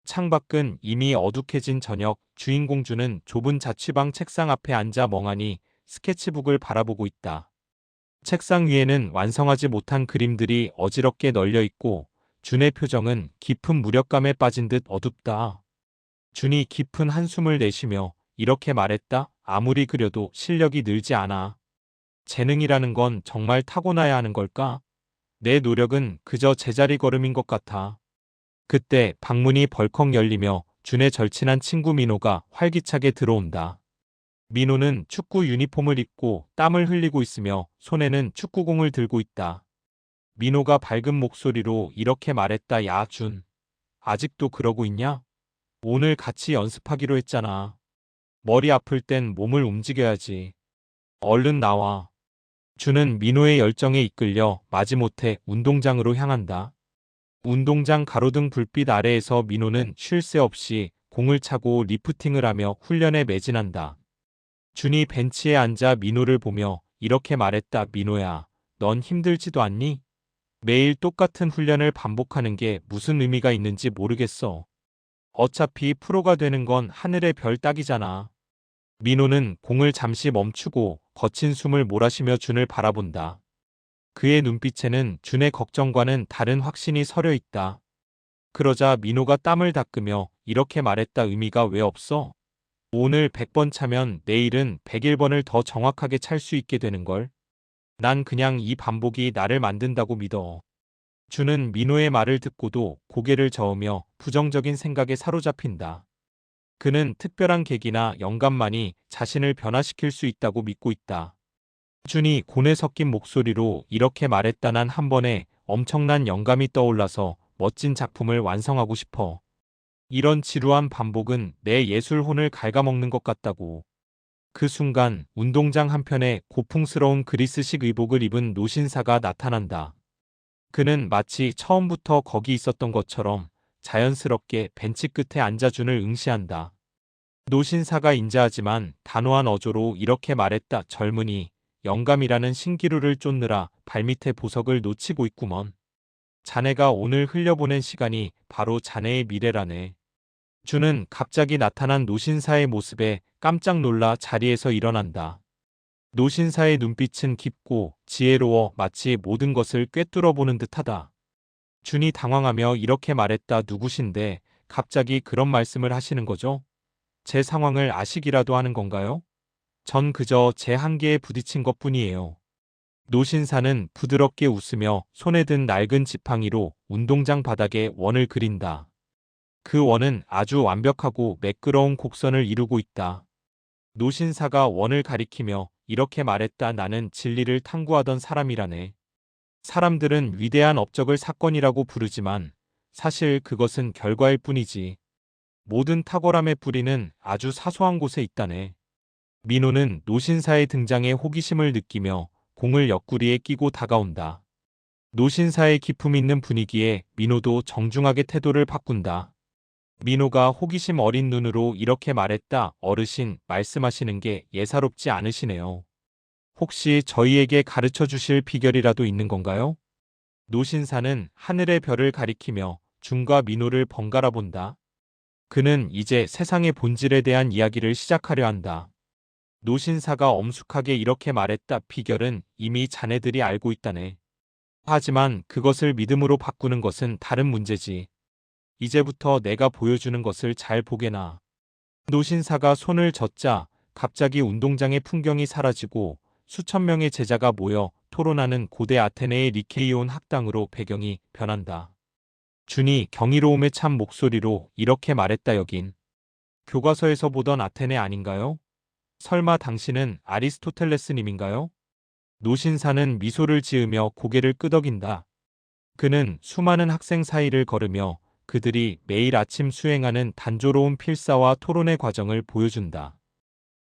창밖은 이미 어둑해진 저녁, 주인공 주는 좁은 자취방 책상 앞에 앉아 멍하니 스케치북을 바라보고 있다. 책상 위에는 완성하지 못한 그림들이 어지럽게 널려 있고 준의 표정은 깊은 무력감에 빠진 듯 어둡다. 준이 깊은 한숨을 내쉬며 이렇게 말했다. 아무리 그려도 실력이 늘지 않아. 재능이라는 건 정말 타고나야 하는 걸까? 내 노력은 그저 제자리 걸음인 것 같아. 그때 방문이 벌컥 열리며 준의 절친한 친구 민호가 활기차게 들어온다. 민호는 축구 유니폼을 입고 땀을 흘리고 있으며 손에는 축구공을 들고 있다. 민호가 밝은 목소리로 이렇게 말했다. 야, 준. 아직도 그러고 있냐? 오늘 같이 연습하기로 했잖아. 머리 아플 땐 몸을 움직여야지. 얼른 나와. 준은 민호의 열정에 이끌려 마지못해 운동장으로 향한다. 운동장 가로등 불빛 아래에서 민호는 쉴 새 없이 공을 차고 리프팅을 하며 훈련에 매진한다. 준이 벤치에 앉아 민호를 보며 이렇게 말했다. 민호야, 넌 힘들지도 않니? 매일 똑같은 훈련을 반복하는 게 무슨 의미가 있는지 모르겠어. 어차피 프로가 되는 건 하늘의 별 따기잖아. 민호는 공을 잠시 멈추고 거친 숨을 몰아쉬며 준을 바라본다. 그의 눈빛에는 준의 걱정과는 다른 확신이 서려 있다. 그러자 민호가 땀을 닦으며 이렇게 말했다. 의미가 왜 없어? 오늘 100번 차면 내일은 101번을 더 정확하게 찰 수 있게 되는걸. 난 그냥 이 반복이 나를 만든다고 믿어. 준은 민호의 말을 듣고도 고개를 저으며 부정적인 생각에 사로잡힌다. 그는 특별한 계기나 영감만이 자신을 변화시킬 수 있다고 믿고 있다. 준이 고뇌 섞인 목소리로 이렇게 말했다. 난 한 번에 엄청난 영감이 떠올라서 멋진 작품을 완성하고 싶어. 이런 지루한 반복은 내 예술혼을 갉아먹는 것 같다고. 그 순간 운동장 한편에 고풍스러운 그리스식 의복을 입은 노신사가 나타난다. 그는 마치 처음부터 거기 있었던 것처럼 자연스럽게 벤치 끝에 앉아 준을 응시한다. 노신사가 인자하지만 단호한 어조로 이렇게 말했다. 젊은이, 영감이라는 신기루를 쫓느라 발밑에 보석을 놓치고 있구먼. 자네가 오늘 흘려보낸 시간이 바로 자네의 미래라네. 준은 갑자기 나타난 노신사의 모습에 깜짝 놀라 자리에서 일어난다. 노신사의 눈빛은 깊고 지혜로워 마치 모든 것을 꿰뚫어 보는 듯하다. 준이 당황하며 이렇게 말했다. 누구신데 갑자기 그런 말씀을 하시는 거죠? 제 상황을 아시기라도 하는 건가요? 전 그저 제 한계에 부딪힌 것뿐이에요. 노신사는 부드럽게 웃으며 손에 든 낡은 지팡이로 운동장 바닥에 원을 그린다. 그 원은 아주 완벽하고 매끄러운 곡선을 이루고 있다. 노신사가 원을 가리키며 이렇게 말했다. 나는 진리를 탐구하던 사람이라네. 사람들은 위대한 업적을 사건이라고 부르지만 사실 그것은 결과일 뿐이지. 모든 탁월함의 뿌리는 아주 사소한 곳에 있다네. 민호는 노신사의 등장에 호기심을 느끼며 공을 옆구리에 끼고 다가온다. 노신사의 기품 있는 분위기에 민호도 정중하게 태도를 바꾼다. 민호가 호기심 어린 눈으로 이렇게 말했다. 어르신, 말씀하시는 게 예사롭지 않으시네요. 혹시 저희에게 가르쳐 주실 비결이라도 있는 건가요? 노신사는 하늘의 별을 가리키며 준과 민호를 번갈아 본다. 그는 이제 세상의 본질에 대한 이야기를 시작하려 한다. 노신사가 엄숙하게 이렇게 말했다. 비결은 이미 자네들이 알고 있다네. 하지만 그것을 믿음으로 바꾸는 것은 다른 문제지. 이제부터 내가 보여주는 것을 잘 보게나. 노신사가 손을 젓자 갑자기 운동장의 풍경이 사라지고 수천 명의 제자가 모여 토론하는 고대 아테네의 리케이온 학당으로 배경이 변한다. 준이 경이로움에 찬 목소리로 이렇게 말했다. 여긴 교과서에서 보던 아테네 아닌가요? 설마 당신은 아리스토텔레스님인가요? 노신사는 미소를 지으며 고개를 끄덕인다. 그는 수많은 학생 사이를 걸으며 그들이 매일 아침 수행하는 단조로운 필사와 토론의 과정을 보여준다.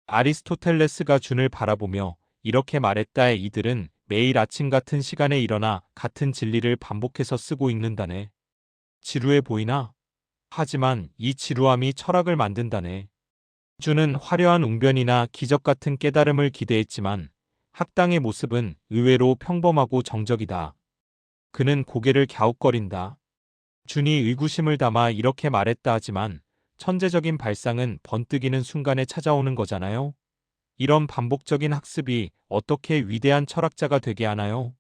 아리스토텔레스가 준을 바라보며 이렇게 말했다. 이들은 매일 아침 같은 시간에 일어나 같은 진리를 반복해서 쓰고 읽는다네. 지루해 보이나? 하지만 이 지루함이 철학을 만든다네. 준은 화려한 웅변이나 기적 같은 깨달음을 기대했지만 학당의 모습은 의외로 평범하고 정적이다. 그는 고개를 갸웃거린다. 준이 의구심을 담아 이렇게 말했다 하지만 천재적인 발상은 번뜩이는 순간에 찾아오는 거잖아요. 이런 반복적인 학습이 어떻게 위대한 철학자가 되게 하나요?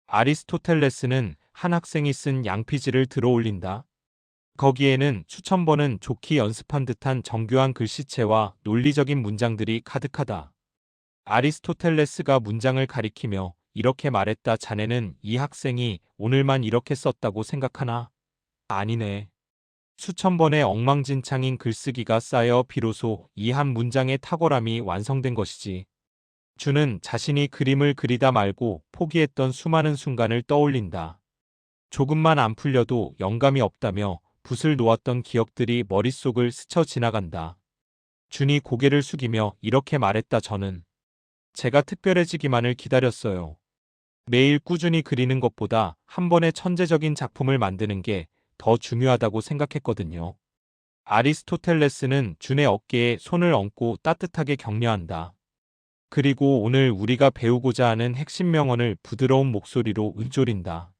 아리스토텔레스는 한 학생이 쓴 양피지를 들어 올린다. 거기에는 수천 번은 좋게 연습한 듯한 정교한 글씨체와 논리적인 문장들이 가득하다. 아리스토텔레스가 문장을 가리키며 이렇게 말했다. 자네는 이 학생이 오늘만 이렇게 썼다고 생각하나? 아니네. 수천 번의 엉망진창인 글쓰기가 쌓여 비로소 이 한 문장의 탁월함이 완성된 것이지. 주는 자신이 그림을 그리다 말고 포기했던 수많은 순간을 떠올린다. 조금만 안 풀려도 영감이 없다며 붓을 놓았던 기억들이 머릿속을 스쳐 지나간다. 준이 고개를 숙이며 이렇게 말했다. 저는 제가 특별해지기만을 기다렸어요. 매일 꾸준히 그리는 것보다 한 번의 천재적인 작품을 만드는 게 더 중요하다고 생각했거든요. 아리스토텔레스는 준의 어깨에 손을 얹고 따뜻하게 격려한다. 그리고 오늘 우리가 배우고자 하는 핵심 명언을 부드러운 목소리로 읊조린다.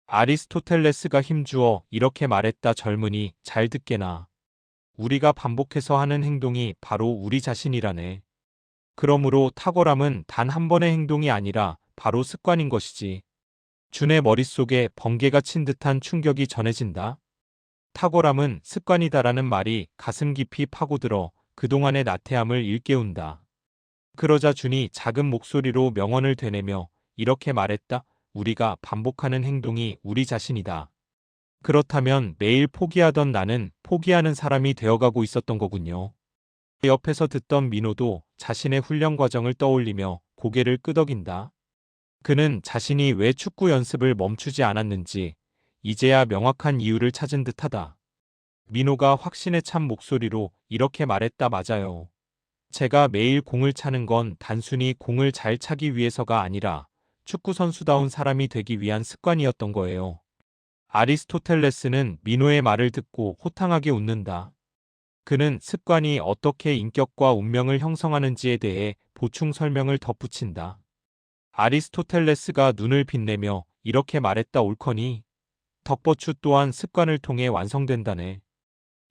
아리스토텔레스가 힘주어 이렇게 말했다. 젊은이, 잘 듣게나. 우리가 반복해서 하는 행동이 바로 우리 자신이라네. 그러므로 탁월함은 단 한 번의 행동이 아니라 바로 습관인 것이지. 준의 머릿속에 번개가 친 듯한 충격이 전해진다. 탁월함은 습관이다라는 말이 가슴 깊이 파고들어 그동안의 나태함을 일깨운다. 그러자 준이 작은 목소리로 명언을 되뇌며 이렇게 말했다. 우리가 반복하는 행동이 우리 자신이다. 그렇다면 매일 포기하던 나는 포기하는 사람이 되어가고 있었던 거군요. 옆에서 듣던 민호도 자신의 훈련 과정을 떠올리며 고개를 끄덕인다. 그는 자신이 왜 축구 연습을 멈추지 않았는지 이제야 명확한 이유를 찾은 듯하다. 민호가 확신에 찬 목소리로 이렇게 말했다. 맞아요. 제가 매일 공을 차는 건 단순히 공을 잘 차기 위해서가 아니라 축구 선수다운 사람이 되기 위한 습관이었던 거예요. 아리스토텔레스는 민호의 말을 듣고 호탕하게 웃는다. 그는 습관이 어떻게 인격과 운명을 형성하는지에 대해 보충 설명을 덧붙인다. 아리스토텔레스가 눈을 빛내며 이렇게 말했다. 옳거니 덕버추 또한 습관을 통해 완성된다네.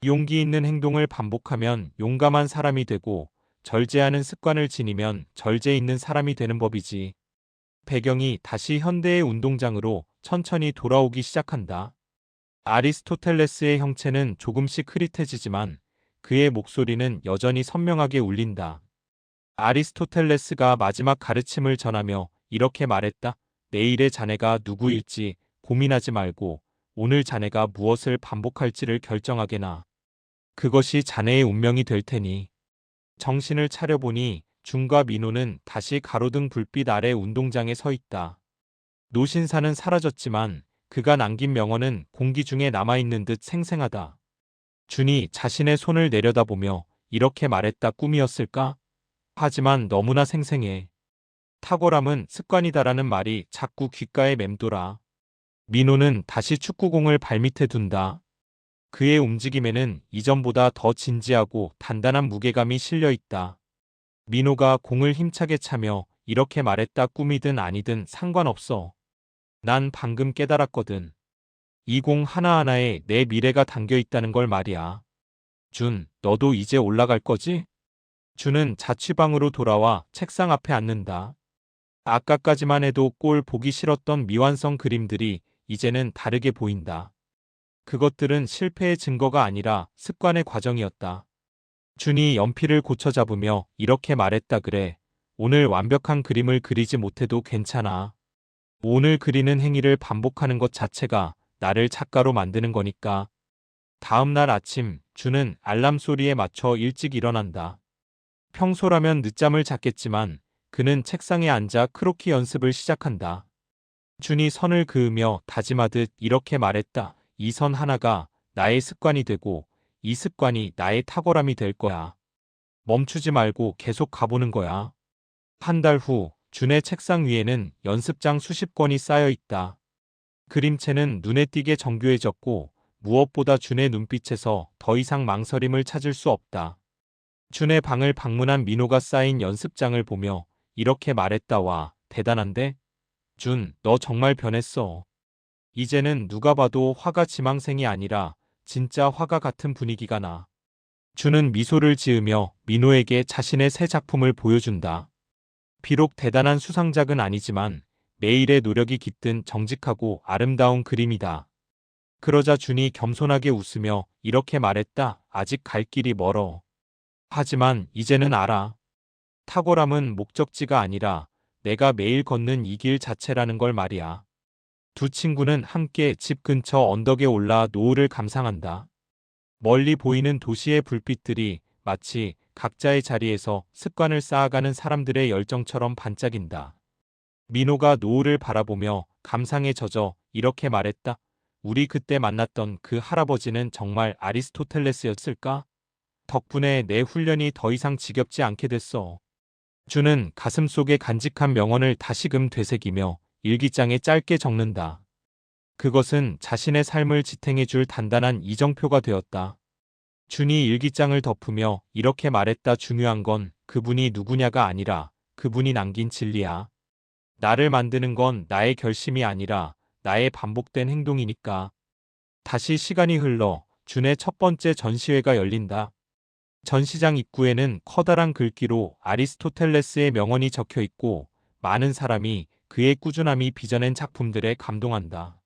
용기 있는 행동을 반복하면 용감한 사람이 되고 절제하는 습관을 지니면 절제 있는 사람이 되는 법이지. 배경이 다시 현대의 운동장으로 천천히 돌아오기 시작한다. 아리스토텔레스의 형체는 조금씩 흐릿해지지만 그의 목소리는 여전히 선명하게 울린다. 아리스토텔레스가 마지막 가르침을 전하며 이렇게 말했다. 내일의 자네가 누구일지 고민하지 말고 오늘 자네가 무엇을 반복할지를 결정하게나. 그것이 자네의 운명이 될 테니. 정신을 차려보니 준과 민호는 다시 가로등 불빛 아래 운동장에 서 있다. 노신사는 사라졌지만 그가 남긴 명언은 공기 중에 남아있는 듯 생생하다. 준이 자신의 손을 내려다보며 이렇게 말했다. 꿈이었을까? 하지만 너무나 생생해. 탁월함은 습관이다라는 말이 자꾸 귓가에 맴돌아. 민호는 다시 축구공을 발밑에 둔다. 그의 움직임에는 이전보다 더 진지하고 단단한 무게감이 실려 있다. 민호가 공을 힘차게 차며 이렇게 말했다. 꿈이든 아니든 상관없어. 난 방금 깨달았거든. 이 공 하나하나에 내 미래가 담겨 있다는 걸 말이야. 준, 너도 이제 올라갈 거지? 준은 자취방으로 돌아와 책상 앞에 앉는다. 아까까지만 해도 꼴 보기 싫었던 미완성 그림들이 이제는 다르게 보인다. 그것들은 실패의 증거가 아니라 습관의 과정이었다. 준이 연필을 고쳐 잡으며 이렇게 말했다. 그래. 오늘 완벽한 그림을 그리지 못해도 괜찮아. 오늘 그리는 행위를 반복하는 것 자체가 나를 작가로 만드는 거니까. 다음 날 아침, 준은 알람 소리에 맞춰 일찍 일어난다. 평소라면 늦잠을 잤겠지만 그는 책상에 앉아 크로키 연습을 시작한다. 준이 선을 그으며 다짐하듯 이렇게 말했다. 이 선 하나가 나의 습관이 되고 이 습관이 나의 탁월함이 될 거야. 멈추지 말고 계속 가보는 거야. 한 달 후, 준의 책상 위에는 연습장 수십 권이 쌓여 있다. 그림체는 눈에 띄게 정교해졌고 무엇보다 준의 눈빛에서 더 이상 망설임을 찾을 수 없다. 준의 방을 방문한 민호가 쌓인 연습장을 보며 이렇게 말했다. 와, 대단한데? 준, 너 정말 변했어. 이제는 누가 봐도 화가 지망생이 아니라 진짜 화가 같은 분위기가 나. 준은 미소를 지으며 민호에게 자신의 새 작품을 보여준다. 비록 대단한 수상작은 아니지만 매일의 노력이 깃든 정직하고 아름다운 그림이다. 그러자 준이 겸손하게 웃으며 이렇게 말했다. 아직 갈 길이 멀어. 하지만 이제는 알아. 탁월함은 목적지가 아니라 내가 매일 걷는 이 길 자체라는 걸 말이야. 두 친구는 함께 집 근처 언덕에 올라 노을을 감상한다. 멀리 보이는 도시의 불빛들이 마치 각자의 자리에서 습관을 쌓아가는 사람들의 열정처럼 반짝인다. 민호가 노을을 바라보며 감상에 젖어 이렇게 말했다. 우리 그때 만났던 그 할아버지는 정말 아리스토텔레스였을까? 덕분에 내 훈련이 더 이상 지겹지 않게 됐어. 준은 가슴속에 간직한 명언을 다시금 되새기며 일기장에 짧게 적는다. 그것은 자신의 삶을 지탱해줄 단단한 이정표가 되었다. 준이 일기장을 덮으며 이렇게 말했다. 중요한 건 그분이 누구냐가 아니라 그분이 남긴 진리야. 나를 만드는 건 나의 결심이 아니라 나의 반복된 행동이니까. 다시 시간이 흘러 준의 첫 번째 전시회가 열린다. 전시장 입구에는 커다란 글귀로 아리스토텔레스의 명언이 적혀 있고 많은 사람이 그의 꾸준함이 빚어낸 작품들에 감동한다.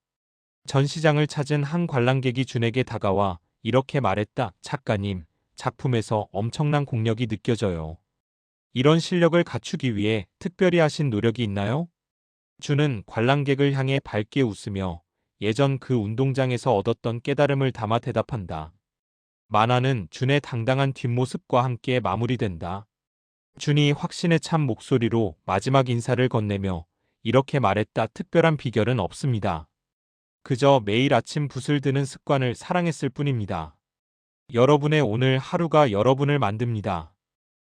전시장을 찾은 한 관람객이 준에게 다가와 이렇게 말했다. 작가님, 작품에서 엄청난 공력이 느껴져요. 이런 실력을 갖추기 위해 특별히 하신 노력이 있나요? 준은 관람객을 향해 밝게 웃으며 예전 그 운동장에서 얻었던 깨달음을 담아 대답한다. 만화는 준의 당당한 뒷모습과 함께 마무리된다. 준이 확신에 찬 목소리로 마지막 인사를 건네며 이렇게 말했다. 특별한 비결은 없습니다. 그저 매일 아침 붓을 드는 습관을 사랑했을 뿐입니다. 여러분의 오늘 하루가 여러분을 만듭니다.